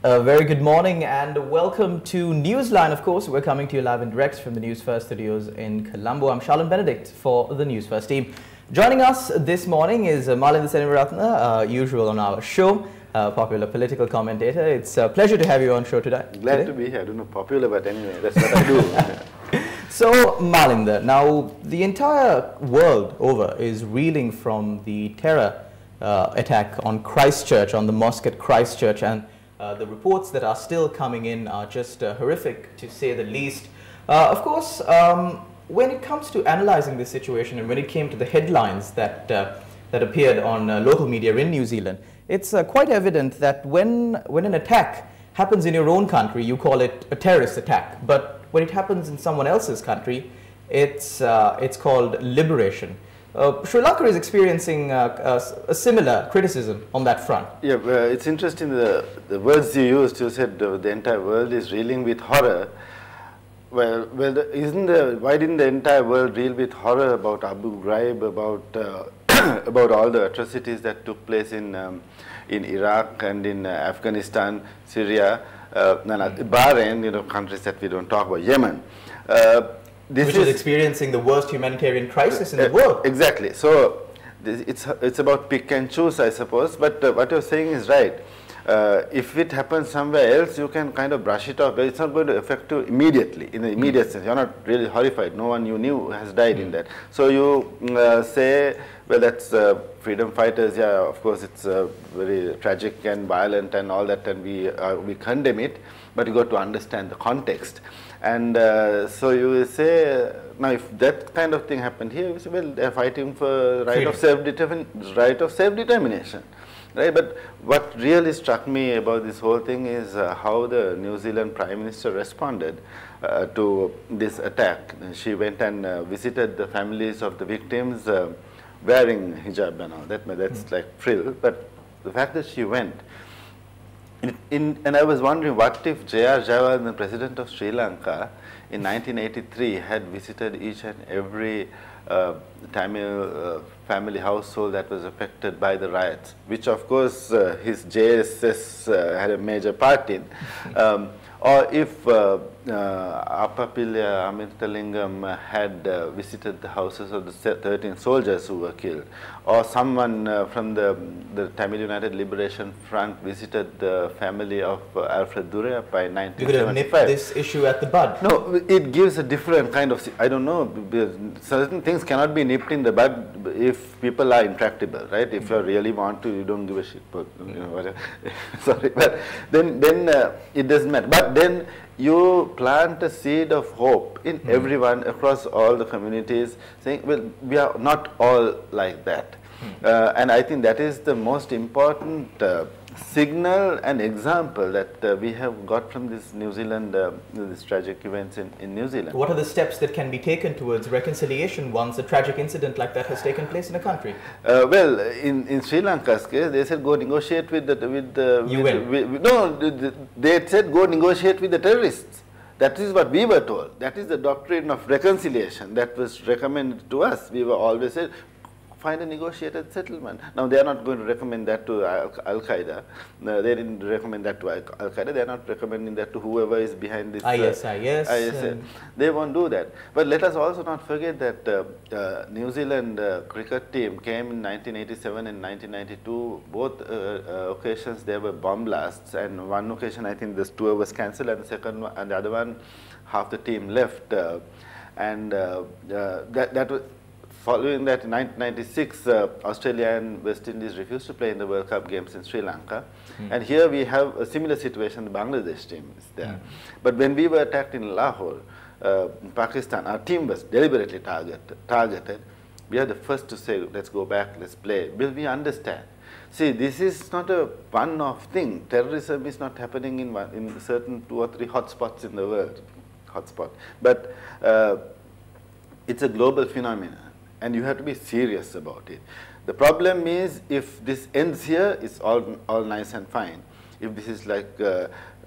A very good morning and welcome to Newsline. Of course, we're coming to you live and direct from the Newsfirst studios in Colombo. I'm Sharlan Benedict for the Newsfirst team. Joining us this morning is Malinda, usual on our show, popular political commentator. It's a pleasure to have you on show today. Glad to be here. I don't know popular, but anyway, that's what I do. So, Malinda, now the entire world over is reeling from the terror attack on Christchurch, on the mosque at Christchurch, and the reports that are still coming in are just horrific, to say the least. Of course, when it comes to analyzing this situation and when it came to the headlines that appeared on local media in New Zealand, it's quite evident that when an attack happens in your own country, you call it a terrorist attack. But when it happens in someone else's country, it's called liberation. Sri Lanka is experiencing a similar criticism on that front. Yeah, it's interesting the words you used. You said the entire world is reeling with horror. Well, why didn't the entire world reel with horror about Abu Ghraib, about all the atrocities that took place in Iraq and in Afghanistan, Syria, Bahrain, countries that we don't talk about, Yemen. Which is experiencing the worst humanitarian crisis in the world. Exactly. So it's about pick and choose, I suppose. But what you're saying is right. If it happens somewhere else, you can kind of brush it off. But it's not going to affect you immediately, in the immediate sense. You're not really horrified. No one you knew has died in that. So you say, well, that's freedom fighters. Yeah, of course, it's very tragic and violent and all that, and we condemn it. But you got to understand the context. And so you will say, now if that kind of thing happened here, you say, well, they're fighting for right of self-determination, right? But what really struck me about this whole thing is how the New Zealand Prime Minister responded to this attack. She went and visited the families of the victims wearing hijab and all that. That's like frill, but the fact that she went, and I was wondering, what if J.R. Jawal, the president of Sri Lanka, in 1983 had visited each and every Tamil family household that was affected by the riots, which of course his JSS had a major part in. Or if Appapilya Amirtalingam had visited the houses of the 13 soldiers who were killed, or someone from the Tamil United Liberation Front visited the family of Alfred Duraiappa in 1975. You could have nipped this issue at the bud. No, it gives a different kind of, I don't know, certain things cannot be nipped in the bud if people are intractable, right? If you really want to, you don't give a shit, but, whatever. Sorry, but then it doesn't matter. But then you plant a seed of hope in everyone across all the communities, saying, well, we are not all like that. And I think that is the most important signal and example that we have got from this New Zealand, these tragic events in New Zealand. What are the steps that can be taken towards reconciliation once a tragic incident like that has taken place in a country? Well, in Sri Lanka's case, they said go negotiate with the they said go negotiate with the terrorists. That is what we were told. That is the doctrine of reconciliation that was recommended to us. We were always said, find a negotiated settlement. Now, they are not going to recommend that to Al-Qaeda. No, they didn't recommend that to Al-Qaeda. They are not recommending that to whoever is behind this. ISIS. They won't do that. But let us also not forget that New Zealand cricket team came in 1987 and 1992. Both occasions there were bomb blasts, and one occasion I think this tour was cancelled, and the second one, and the other one, half the team left, and that was. Following that, in 1996, Australia and West Indies refused to play in the World Cup games in Sri Lanka. And here we have a similar situation. The Bangladesh team is there. But when we were attacked in Lahore, in Pakistan, our team was deliberately targeted. We are the first to say, let's go back, let's play. Will we understand? See, this is not a one-off thing. Terrorism is not happening in certain 2 or 3 hotspots in the world. But it's a global phenomenon. And you have to be serious about it. The problem is, if this ends here, it's all nice and fine. If this is like,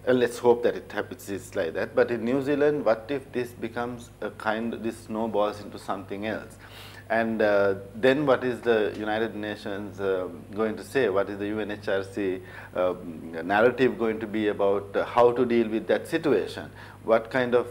let's hope that it happens it's like that. But in New Zealand, what if this becomes this snowballs into something else? And then what is the United Nations going to say? What is the UNHRC narrative going to be about how to deal with that situation? What kind of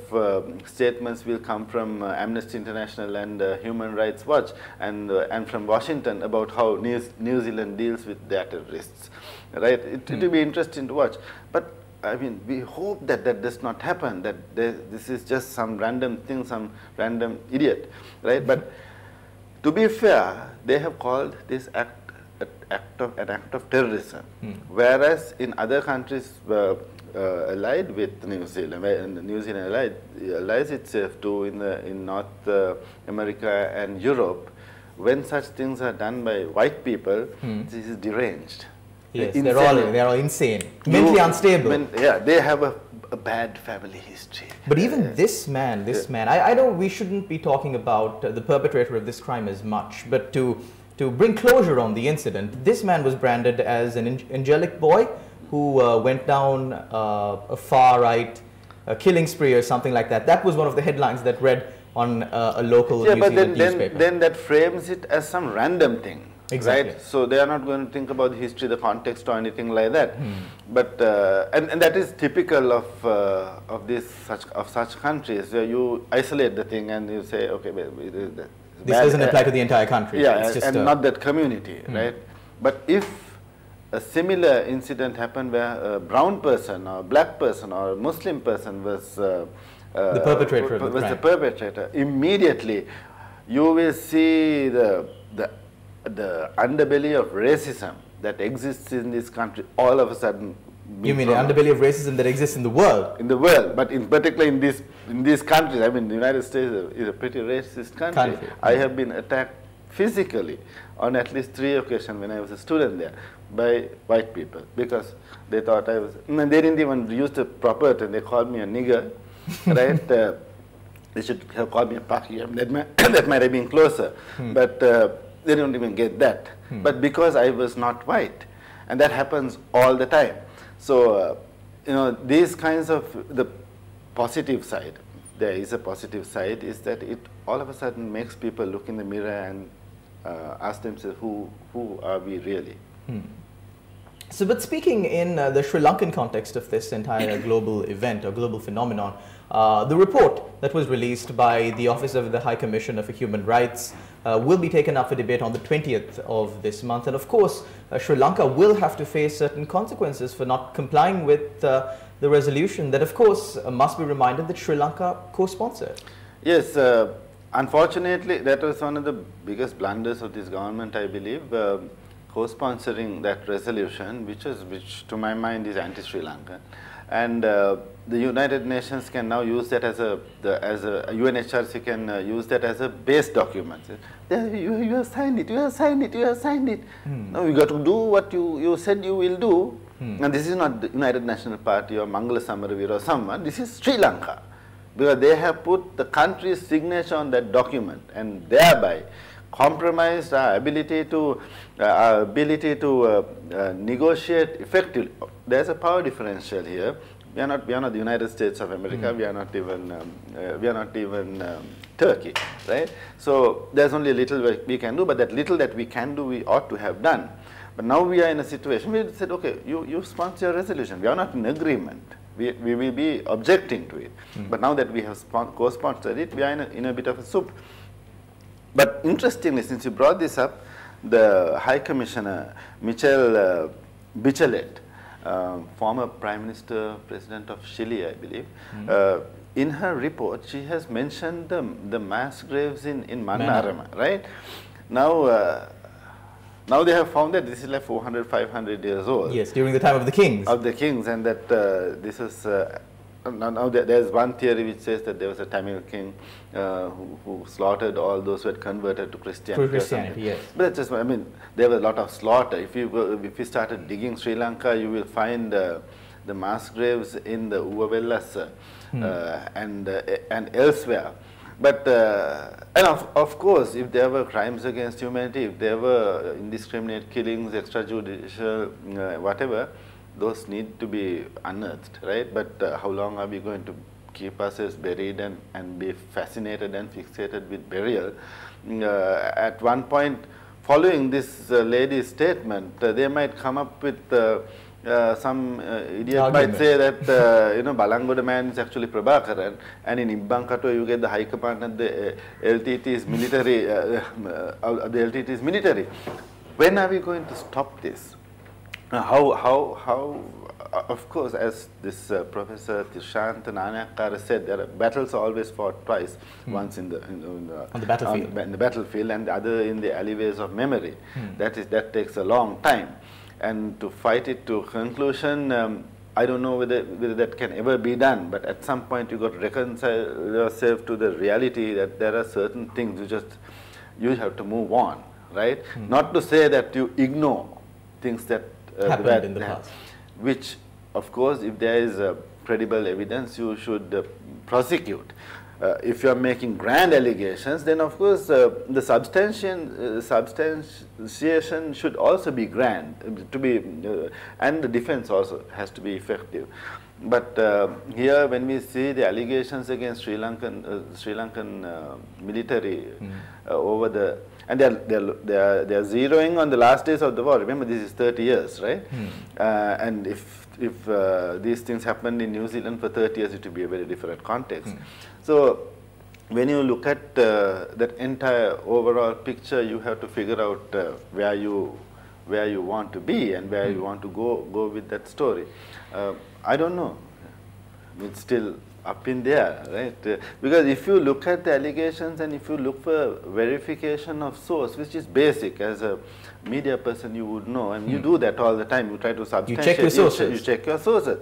statements will come from Amnesty International and Human Rights Watch and from Washington about how New Zealand deals with their terrorists, right? It will be interesting to watch. But I mean, we hope that that does not happen, that this is just some random thing, some random idiot, right? But to be fair, they have called this act an act of terrorism, whereas in other countries allied with New Zealand, and New Zealand allies itself to in North America and Europe, when such things are done by white people, this is deranged. Yes, they're all insane, mentally unstable. Yeah, they have a bad family history. But even this man, I know we shouldn't be talking about the perpetrator of this crime as much, but to bring closure on the incident, this man was branded as an angelic boy who went down a far-right killing spree or something like that. That was one of the headlines that read on a local New Zealand newspaper. Then that frames it as some random thing. Exactly. Right? So they are not going to think about the history, the context, or anything like that. But and that is typical of such countries where you isolate the thing and you say, okay, this doesn't apply to the entire country. Yeah, it's just and not that community, right? But if a similar incident happened where a brown person or a black person or a Muslim person was the perpetrator, immediately you will see the underbelly of racism that exists in this country all of a sudden. You mean the underbelly of racism that exists in the world? In the world, but in particular in these countries. I mean, the United States is a pretty racist country. I have been attacked physically on at least 3 occasions when I was a student there by white people because they thought I was. And they didn't even use the proper term. They called me a nigger, right? They should have called me a paki. That might have been closer, but they don't even get that. But because I was not white, and that happens all the time. So, you know, these kinds of the positive side, there is a positive side, is that it all of a sudden makes people look in the mirror and ask themselves, who are we really? So, but speaking in the Sri Lankan context of this entire global event or global phenomenon, the report that was released by the Office of the High Commissioner for Human Rights will be taken up for debate on the 20th of this month. And of course, Sri Lanka will have to face certain consequences for not complying with the resolution that, of course, must be reminded that Sri Lanka co-sponsored. Yes, unfortunately, that was one of the biggest blunders of this government, I believe, co-sponsoring that resolution, which to my mind is anti-Sri Lankan. And the United Nations can now use that as a UNHRC can use that as a base document. You have signed it, you have signed it, you have signed it. Now you got to do what you said you will do. And this is not the United National Party or Mangala Samaravira or someone, this is Sri Lanka. Because they have put the country's signature on that document and thereby compromised our ability to negotiate effectively. There's a power differential here. We are not the United States of America. We are not even Turkey, right? So there's only a little we can do, but that little that we can do, we ought to have done. But now we are in a situation where we said, okay, you sponsor your resolution. We are not in agreement. We will be objecting to it. But now that we have co-sponsored it, we are in a bit of a soup. But interestingly, since you brought this up, the High Commissioner, Michelle Bachelet, former Prime Minister, President of Chile, I believe, in her report, she has mentioned the mass graves in Manarama, right? Now they have found that this is like 400, 500 years old. Yes, during the time of the kings. Of the kings, and that this is... Now there's one theory which says that there was a Tamil king who slaughtered all those who had converted to Christianity. To Christianity, yes. But that's just, I mean, there was a lot of slaughter. If you started digging Sri Lanka, you will find the mass graves in the Uvavellas and elsewhere. But and of course, if there were crimes against humanity, if there were indiscriminate killings, extrajudicial, whatever, those need to be unearthed, right? But how long are we going to keep ourselves buried and be fascinated and fixated with burial. At one point, following this lady's statement, they might come up with some idiot might say that Balangoda man is actually Prabhakaran, and in Imbankato you get the high command and the LTT's military. The LTT's military. When are we going to stop this? How? Of course, as this Professor Tishant Nanakar said, there are battles are always fought twice. Once on the battlefield, in the battlefield, and the other in the alleyways of memory. That takes a long time. And to fight it to conclusion, I don't know whether that can ever be done, but at some point you got to reconcile yourself to the reality that there are certain things you have to move on, right? Not to say that you ignore things that happened in the past. Which, of course, if there is credible evidence, you should prosecute. If you are making grand allegations, then of course the substantiation should also be grand, and the defense also has to be effective. But here, when we see the allegations against Sri Lankan military over the, and they are zeroing on the last days of the war. Remember, this is 30 years, right? And if these things happened in New Zealand for 30 years, it would be a very different context. So when you look at that entire overall picture, you have to figure out where you want to be and where you want to go with that story. I don't know. It's still up in there, right? Because if you look at the allegations and if you look for verification of source, which is basic, as a media person you would know, and you do that all the time. You try to substantiate. You check your sources. You check your sources.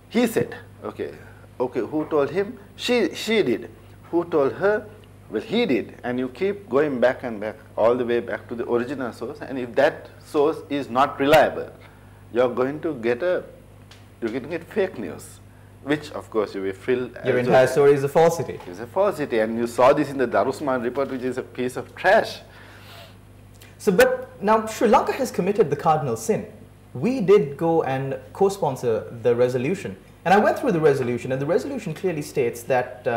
He said, okay, who told him? She did. Who told her? Well, he did. And you keep going back and back, all the way back to the original source. And if that source is not reliable, you're going to get fake news, which of course you will fill. Your entire story is a falsity. It's a falsity, and you saw this in the Darusman report, which is a piece of trash. So, but now Sri Lanka has committed the cardinal sin. We did go and co-sponsor the resolution. And I went through the resolution, and the resolution clearly states that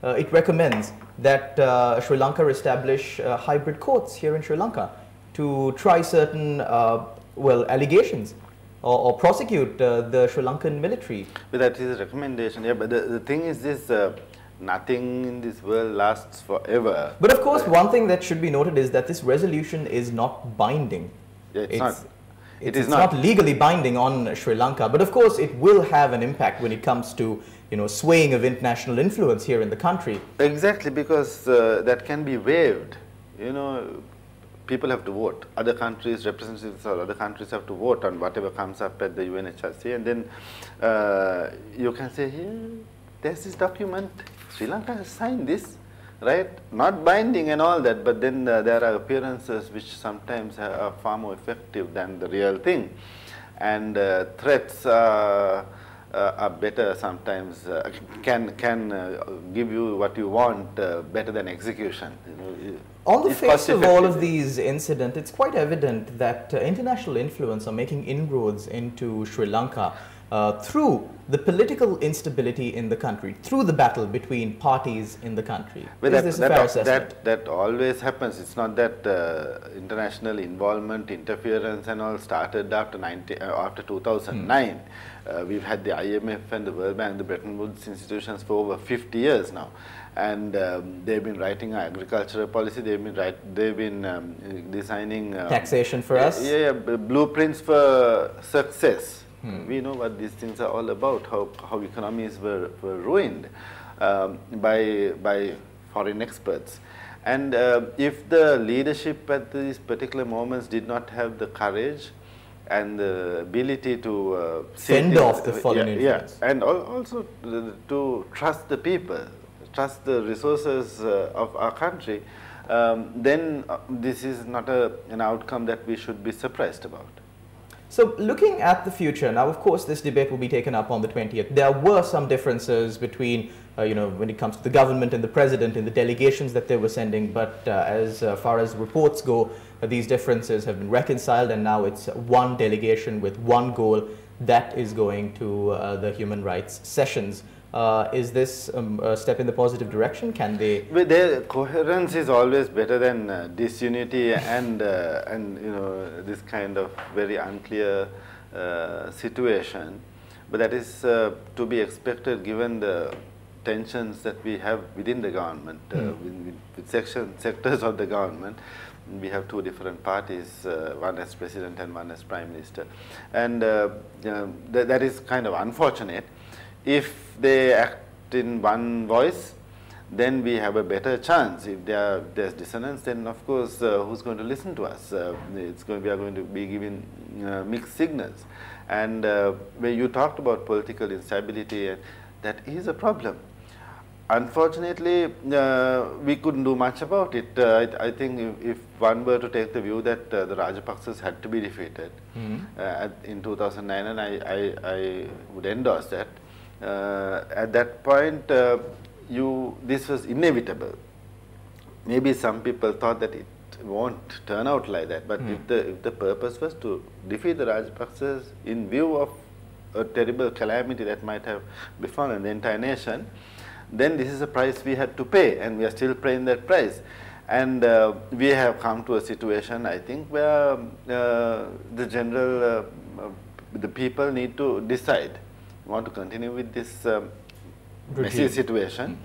it recommends that Sri Lanka establish hybrid courts here in Sri Lanka to try certain, allegations or prosecute the Sri Lankan military. But that is a recommendation, yeah. But the thing is this, nothing in this world lasts forever. But of course, one thing that should be noted is that this resolution is not binding. Yeah, it's not legally binding on Sri Lanka, but of course it will have an impact when it comes to swaying of international influence here in the country. Exactly, because that can be waived. People have to vote. Other countries, representatives of other countries have to vote on whatever comes up at the UNHRC, and then you can say, here, there's this document, Sri Lanka has signed this, right? Not binding and all that, but then there are appearances which sometimes are far more effective than the real thing. And threats are better sometimes, can give you what you want better than execution. On the face of all of these incidents, it's quite evident that international influence are making inroads into Sri Lanka through the political instability in the country, through the battle between parties in the country. But is this a fair assessment? That always happens. It's not that international involvement, interference and all started after 2009. We've had the IMF and the World Bank, the Bretton Woods institutions for over 50 years now. And they've been writing agricultural policy. They've been designing taxation for us. Blueprints for success. We know what these things are all about. How economies were ruined by foreign experts. And if the leadership at these particular moments did not have the courage and the ability to fend off the foreign influence, and also to trust the people, trust the resources of our country, then this is not an outcome that we should be surprised about. So looking at the future, now of course this debate will be taken up on the 20th. There were some differences between, when it comes to the government and the president in the delegations that they were sending, but as far as reports go, these differences have been reconciled, and now it's one delegation with one goal, that is going to the human rights sessions Is this a step in the positive direction? Can they? But their coherence is always better than disunity and this kind of very unclear situation. But that is to be expected given the tensions that we have within the government, with sectors of the government. We have two different parties, one as president and one as prime minister. And that is kind of unfortunate. If they act in one voice, then we have a better chance. If there's dissonance, then of course, who's going to listen to us? We are going to be giving mixed signals. And when you talked about political instability, that is a problem. Unfortunately, we couldn't do much about it. I think if one were to take the view that the Rajapaksas had to be defeated in 2009, and I would endorse that, at that point, this was inevitable. Maybe some people thought that it won't turn out like that, but if the purpose was to defeat the Rajapaksas in view of a terrible calamity that might have befallen the entire nation, then this is a price we had to pay, and we are still paying that price. And we have come to a situation, I think, where the people need to decide. You want to continue with this messy situation,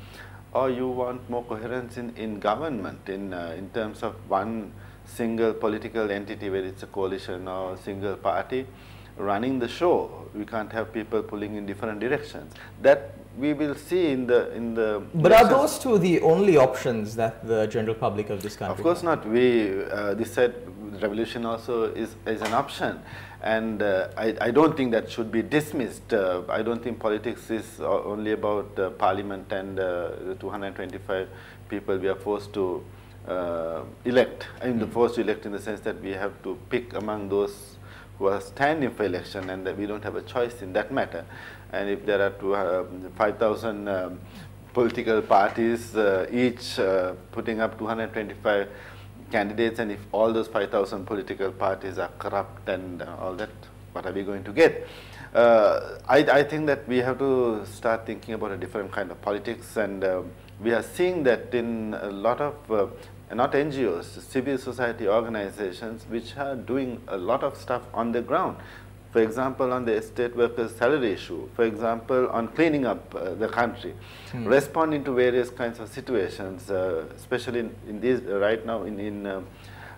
or you want more coherence in government, in terms of one single political entity, whether it's a coalition or a single party, running the show. We can't have people pulling in different directions. That we will see in the. But are those two the only options that the general public of this country? Of course not. This said revolution also is an option, and I don't think that should be dismissed. I don't think politics is only about parliament and the 225 people we are forced to elect. I mean, forced to elect in the sense that we have to pick among those who are standing for election, and that we don't have a choice in that matter. And if there are 5,000 political parties, each putting up 225 candidates, and if all those 5,000 political parties are corrupt and all that, what are we going to get? I think that we have to start thinking about a different kind of politics, and we are seeing that in a lot of not NGOs, civil society organizations, which are doing a lot of stuff on the ground. For example, on the estate workers' salary issue, for example, on cleaning up the country, responding to various kinds of situations, especially in these right now in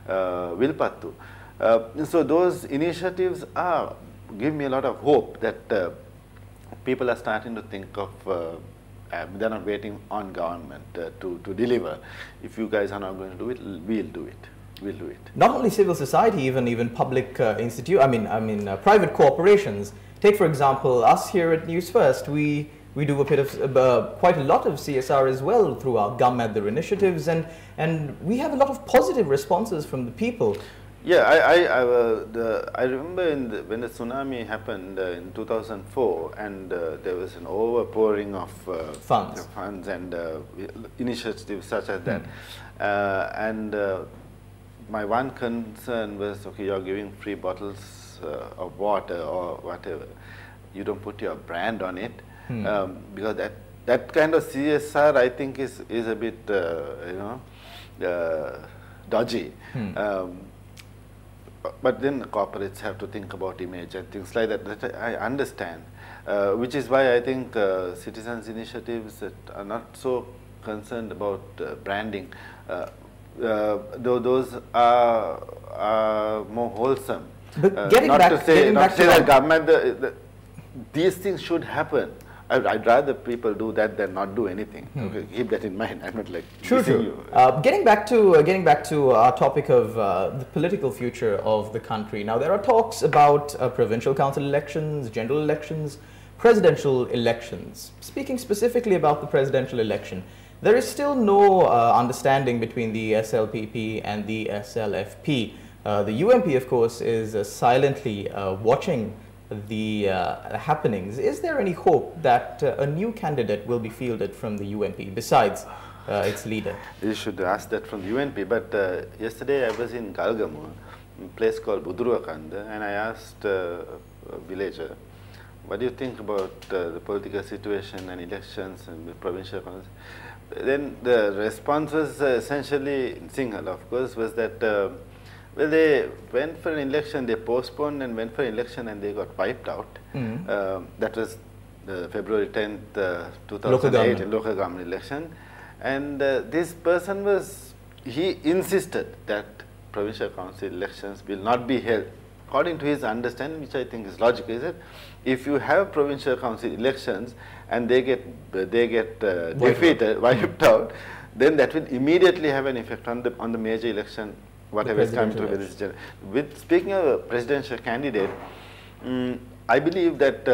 Wilpattu. So those initiatives give me a lot of hope that people are starting to think of. They're not waiting on government to deliver. If you guys are not going to do it, we'll do it. We'll do it. Not only civil society, even public private corporations. Take for example us here at News First. We do a bit of quite a lot of CSR as well through our Gum Adder initiatives, and we have a lot of positive responses from the people. Yeah, I remember when the tsunami happened in 2004, and there was an overpouring of funds and initiatives such as that. And my one concern was, okay, you're giving free bottles of water or whatever. You don't put your brand on it, because that kind of CSR, I think, is a bit dodgy. But then corporates have to think about image and things like that. That I understand, which is why I think citizens' initiatives that are not so concerned about branding, those are more wholesome. But getting back to that government, these things should happen. I'd rather people do that than not do anything. Okay, keep that in mind. I'm not like true. Getting back to our topic of the political future of the country. Now there are talks about provincial council elections, general elections, presidential elections. Speaking specifically about the presidential election, there is still no understanding between the SLPP and the SLFP. The UMP, of course, is silently watching the happenings. Is there any hope that a new candidate will be fielded from the UMP besides its leader? You should ask that from the UNP, but yesterday I was in Galgamu, a place called Buduruakanda, and I asked a villager what do you think about the political situation and elections and the provincial councils? Then the response was essentially, in Sinhala of course, was that well, they went for an election, they postponed and went for an election and they got wiped out. That was the February 10th, 2008 local government election. And this person was, he insisted that provincial council elections will not be held. According to his understanding, which I think is logical, is that if you have provincial council elections and they get defeated, wiped out, then that will immediately have an effect on the major election, whatever is coming to this general. With speaking of a presidential candidate, I believe that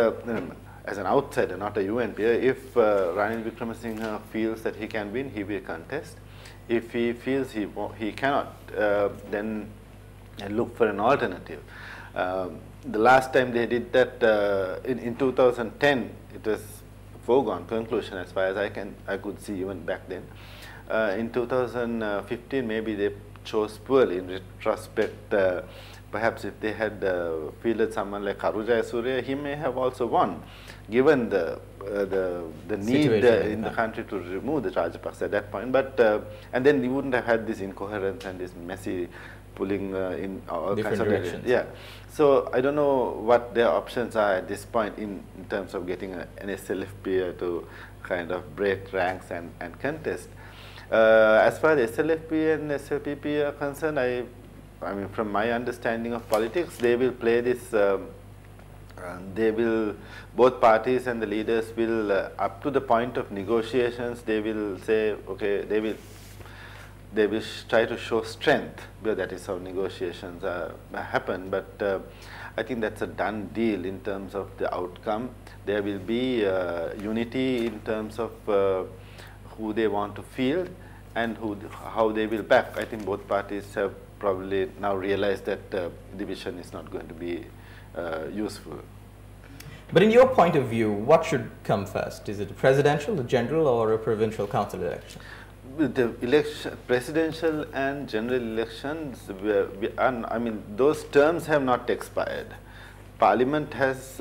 as an outsider, not a UN peer, if Ranil Wickremesinghe feels that he can win, he will contest. If he feels he cannot, then look for an alternative. The last time they did that in 2010, it was foregone conclusion as far as I could see even back then. In 2015, maybe they chose poorly. In retrospect, perhaps if they had fielded someone like Karujaya Surya, he may have also won, given the need in the country to remove the Rajapaksa at that point. But and then you wouldn't have had this incoherence and this messy pulling in all different kinds of directions. Yeah. So I don't know what their options are at this point in terms of getting an SLFP to kind of break ranks and contest. As far as SLFP and SLPP are concerned, I mean, from my understanding of politics, they will play this. Both parties and the leaders will, up to the point of negotiations, they will say, okay, they will try to show strength, because that is how negotiations happen. But I think that's a done deal in terms of the outcome. There will be unity in terms of who they want to field and how they will back. I think both parties have probably now realized that division is not going to be useful. But in your point of view, what should come first? Is it a presidential, a general, or a provincial council election? The election, presidential and general elections, I mean, those terms have not expired. Parliament has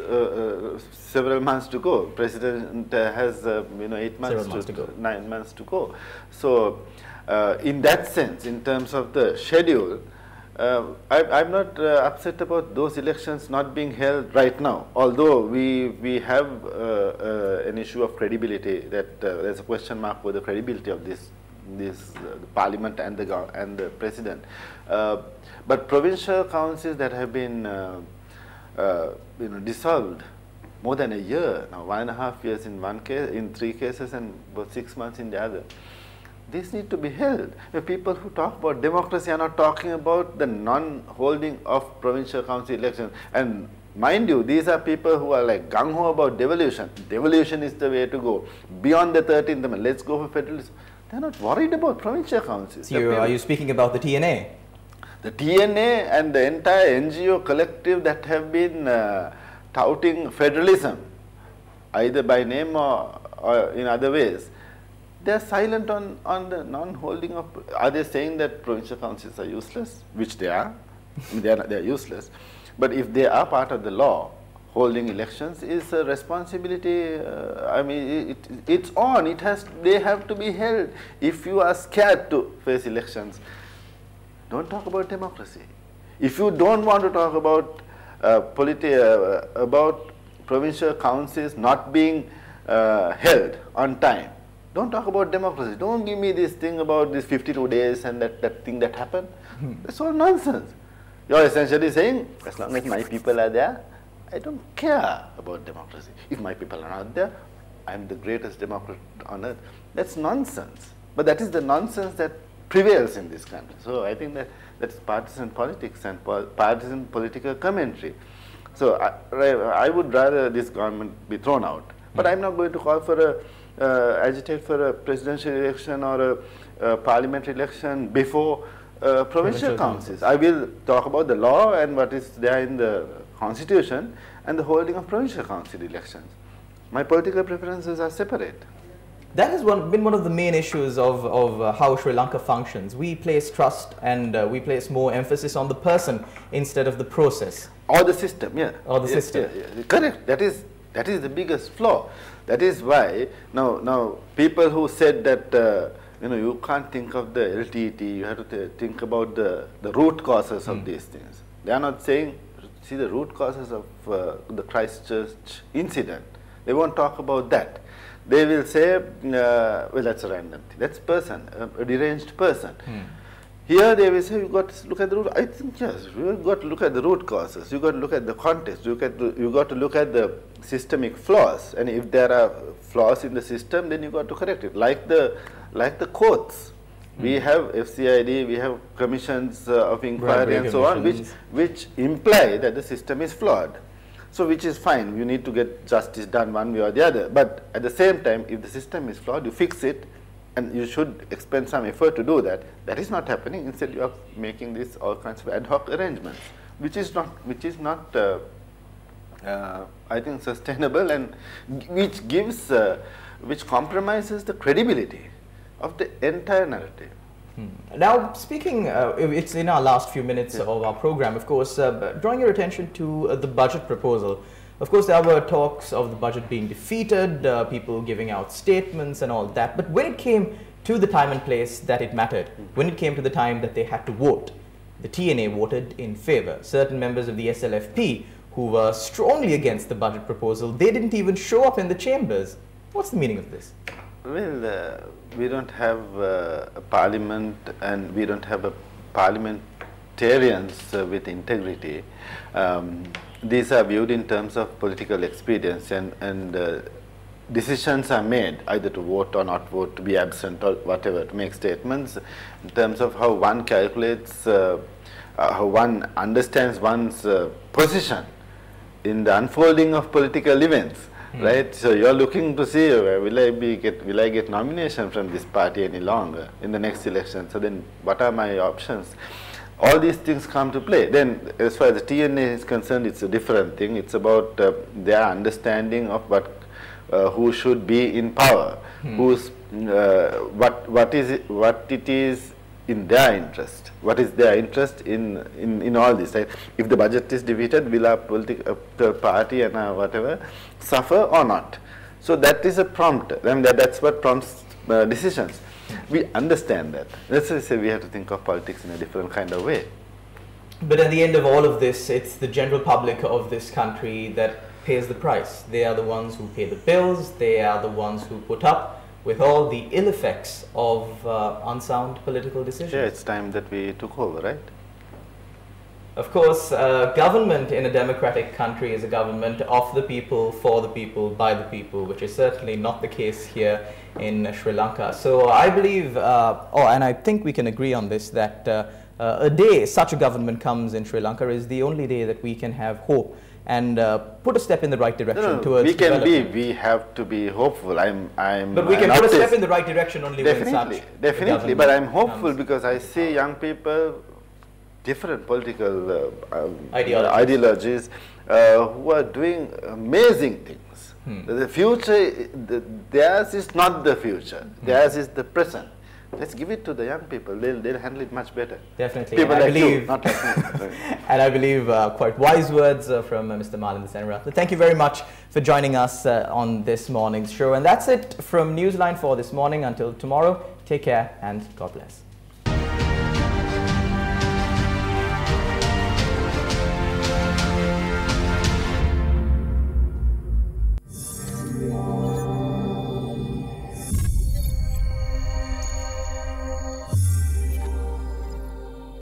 several months to go. President has 8 months to go. 9 months to go. So, in that sense, in terms of the schedule, I'm not upset about those elections not being held right now. Although we have an issue of credibility, that there's a question mark for the credibility of this Parliament and the President. But provincial councils that have been dissolved more than a year now, 1.5 years in one case, in 3 cases, and about 6 months in the other. These need to be held. The people who talk about democracy are not talking about the non-holding of provincial council elections. And mind you, these are people who are like gung-ho about devolution. Devolution is the way to go. Beyond the 13th Amendment, let's go for federalism. They're not worried about provincial councils. So are you speaking about the TNA? The TNA and the entire NGO collective that have been touting federalism, either by name or in other ways, they are silent on the non-holding of. Are they saying that provincial councils are useless? Which they are. They are useless. But if they are part of the law, holding elections is a responsibility. I mean, it's on. They have to be held. If you are scared to face elections, don't talk about democracy. If you don't want to talk about about provincial councils not being held on time, don't talk about democracy. Don't give me this thing about this 52 days and that thing that happened. That's all nonsense. You're essentially saying, as long as my people are there, I don't care about democracy. If my people are not there, I'm the greatest democrat on earth. That's nonsense. But that is the nonsense that prevails in this country. So I think that's partisan politics and partisan political commentary. So I would rather this government be thrown out. But I'm not going to call for agitate for a presidential election or a parliamentary election before provincial councils. I will talk about the law and what is there in the constitution and the holding of provincial council elections. My political preferences are separate. That has been one of the main issues of how Sri Lanka functions. We place trust and we place more emphasis on the person instead of the process. Or the system, yeah. Or the system. Yeah. Correct. That is That is the biggest flaw. That is why now people who said that you can't think of the LTT, you have to think about the root causes of these things. They are not saying, see the root causes of the Christchurch incident. They won't talk about that. They will say, well, that's a random thing. That's person, a deranged person. Here they will say, you got to look at the root. I think yes, you got to look at the root causes. You got to look at the context. You got to look at the systemic flaws. And if there are flaws in the system, then you got to correct it. Like the courts, we have FCID, we have commissions of inquiry and so on, which imply that the system is flawed. So which is fine. You need to get justice done one way or the other. But at the same time, if the system is flawed, you fix it. And you should expend some effort to do that. That is not happening. Instead, you are making this all kinds of ad hoc arrangements, which is not, I think, sustainable, and which compromises the credibility of the entire narrative. Now, speaking, it's in our last few minutes of our program, of course, drawing your attention to the budget proposal. Of course, there were talks of the budget being defeated, people giving out statements and all that. But when it came to the time and place that it mattered, when it came to the time that they had to vote, the TNA voted in favor. Certain members of the SLFP who were strongly against the budget proposal, they didn't even show up in the chambers. What's the meaning of this? Well, we don't have a parliament, and we don't have a parliamentarians with integrity. These are viewed in terms of political experience, and decisions are made either to vote or not vote, to be absent or whatever, to make statements in terms of how one calculates, how one understands one's position in the unfolding of political events. Right? So you are looking to see, will I get nomination from this party any longer in the next election? So then what are my options? All these things come to play. Then as far as the TNA is concerned, it's a different thing. It's about their understanding of who should be in power, who's what it is in their interest. What is their interest in all this? Right? If the budget is defeated, will our political party and whatever suffer or not? So that is a prompt. I mean, that's what prompts decisions. We understand that. That's why I say we have to think of politics in a different kind of way. But at the end of all of this, it's the general public of this country that pays the price. They are the ones who pay the bills. They are the ones who put up with all the ill effects of unsound political decisions. Yeah, it's time that we took over, right? Of course, government in a democratic country is a government of the people, for the people, by the people, which is certainly not the case here in Sri Lanka. So I believe, and I think we can agree on this, that a day such a government comes in Sri Lanka is the only day that we can have hope and put a step in the right direction towards development. We have to be hopeful. But we can put a step in the right direction only when such definitely. But I'm hopeful because I see young people, different political ideologies, who are doing amazing things. The future, theirs is not the future. Theirs is the present. Let's give it to the young people. They'll handle it much better. Definitely. People like you, not like me. And I believe quite wise words from Mr. Malinda Senaratne. Thank you very much for joining us on this morning's show. And that's it from Newsline for this morning. Until tomorrow, take care and God bless.